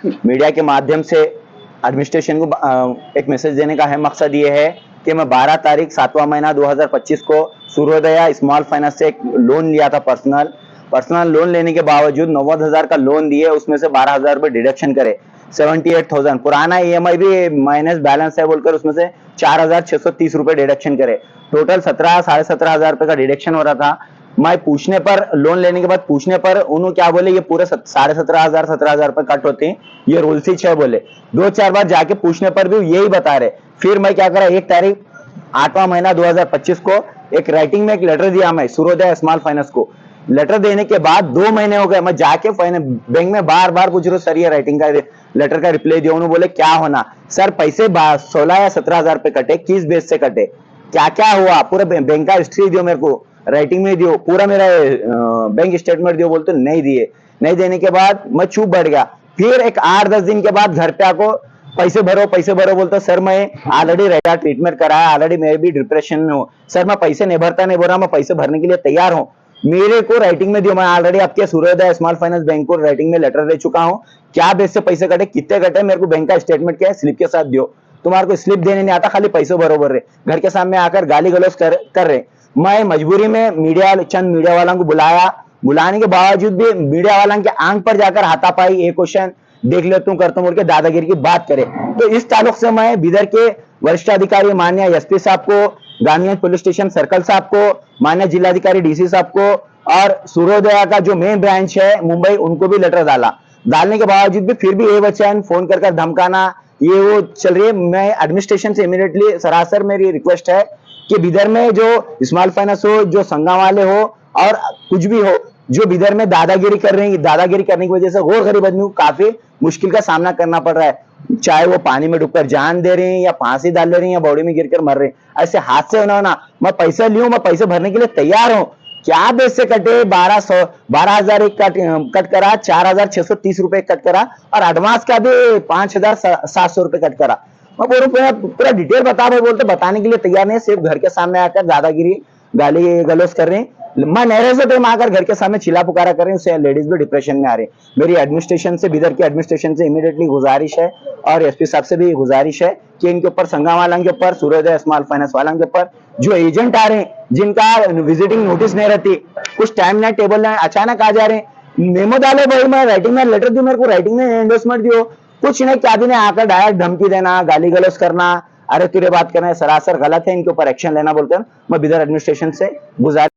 Media के माध्यम से एडमिनिस्ट्रेशन को एक मैसेज देने का है। मकसद ये है कि मैं 12 तारीख 7वां महीना 2025 को सूर्योदय स्मॉल फाइनेंस से एक लोन लिया था। पर्सनल लोन लेने के बावजूद 90,000 का लोन दिए, उसमें से 12,000 रुपए डिडक्शन करे। 78,000 पुराना ईएमआई भी माइनस बैलेंस है बोलकर उसमें से 4,630 रुपए डिडक्शन करे। टोटल 17,500 रुपए का डिडक्शन हो रहा था। मैं पूछने पर, लोन लेने के बाद पूछने पर उन्होंने क्या बोले, ये पूरे 17,500 रुपए कट होते हैं, ये रूल ही है बोले। 2-4 बार जाके पूछने पर भी यही बता रहे। फिर मैं क्या करा, 1 तारीख 8वां महीना 2025 को एक राइटिंग में एक लेटर दिया मैं सूर्योदय स्मॉल फाइनेंस को। लेटर देने के बाद 2 महीने हो गए, मैं जाके बैंक में बार बार पूछ रहा हूँ, सर ये राइटिंग का लेटर का रिप्लाई दिया। उन्होंने बोले क्या होना सर, पैसे 16 या 17,000 रुपए कटे, किस बेस से कटे, क्या क्या हुआ, पूरा बैंक का हिस्ट्री दियो मेरे को, राइटिंग में दियो, पूरा मेरा बैंक स्टेटमेंट दियो। बोलते नहीं दिए। नहीं देने के बाद मैं चुप बैठ गया। फिर एक 8-10 दिन के बाद घर पे आको पैसे भरो बोलता, सर मैं ऑलरेडी रेटा ट्रीटमेंट कराया, ऑलरेडी मैं भी डिप्रेशन में हूँ सर, मैं पैसे नहीं भरता, नहीं बोल रहा, मैं पैसे भरने के लिए तैयार हूँ, मेरे को राइटिंग में दियो। मैं ऑलरेडी आपके सूर्योदय स्मॉल फाइनेंस बैंक को राइटिंग में लेटर दे चुका हूँ, क्या बेस से पैसे कटे, कितने कटे, मेरे को बैंक का स्टेटमेंट क्या है, स्लिप के साथ दियो। तुम्हारे को स्लिप देने नहीं आता, खाली पैसे भर रहे, घर के सामने आकर गाली गलौज कर रहे। मैं मजबूरी में चंद मीडिया वालों को बुलाया, बुलाने के बावजूद भी मीडिया वालों के आंख पर जाकर हाथापाई, एक क्वेश्चन देख लेता हूँ करता हूँ बोल के दादागिरी की बात करे। तो इस ताल्लुक से मैं बिदर के वरिष्ठ अधिकारी माननीय एसपी साहब को, गांधीगंज पुलिस स्टेशन सर्कल साहब को, माननीय जिलाधिकारी डीसी साहब को और सूर्योदय का जो मेन ब्रांच है मुंबई, उनको भी लेटर डाला। डालने के बावजूद भी फिर भी ये वचन फोन कर धमकाना ये वो चल रही है। मैं एडमिनिस्ट्रेशन से इमीडिएटली सरासर मेरी रिक्वेस्ट है कि बिदर में जो स्मॉल फाइनेंस हो, जो संगम वाले हो और कुछ भी हो, जो बिदर में दादागिरी कर रहे हैं, दादागिरी करने की वजह से गौर गरीब आदमी को काफी मुश्किल का सामना करना पड़ रहा है। चाहे वो पानी में डूबकर जान दे रहे हैं या फांसी डाल ले रहे हैं या बॉडी में गिरकर मर रहे हैं। ऐसे हाथ से होना, मैं पैसा लियूं, मैं पैसे भरने के लिए तैयार हूं, क्या बेस से कटे, 12,000 एक कट करा, 4,630 रुपए कट करा और एडवांस का भी 5,700 रुपए कट करा। मैं बोलूं पूरा डिटेल बता रहे, बोलते बताने के लिए तैयार नहीं, सिर्फ घर के सामने आकर दादागिरी गाली गलौज कर रहे हैं। मैं नहरे से टाइम आकर घर के सामने चिल्ला पुकारा कर रहे हैं, उससे लेडीज भी डिप्रेशन में आ रही है। मेरी एडमिनिस्ट्रेशन से, बिदर की एडमिनिस्ट्रेशन से इमीडिएटली गुजारिश है और एसपी साहब से भी गुजारिश है कि इनके ऊपर, संगम वालों के ऊपर, सूर्योदय स्मॉल फाइनेंस वालों के ऊपर जो एजेंट आ रहे हैं, जिनका विजिटिंग नोटिस नहीं रहती, कुछ टाइम ना टेबल ना, अचानक आ जा रहे हैं, मेमो डालो भाई, मैं राइटिंग में लेटर दी, मेरे को राइटिंग में एंडोर्समेंट दियो, कुछ नहीं, क्या भी नहीं, आकर डायरेक्ट धमकी देना, गाली गलौज करना, अरे तुरे बात करना है, सरासर गलत है, इनके ऊपर एक्शन लेना बोलकर मैं बिदर एडमिनिस्ट्रेशन से गुजारिश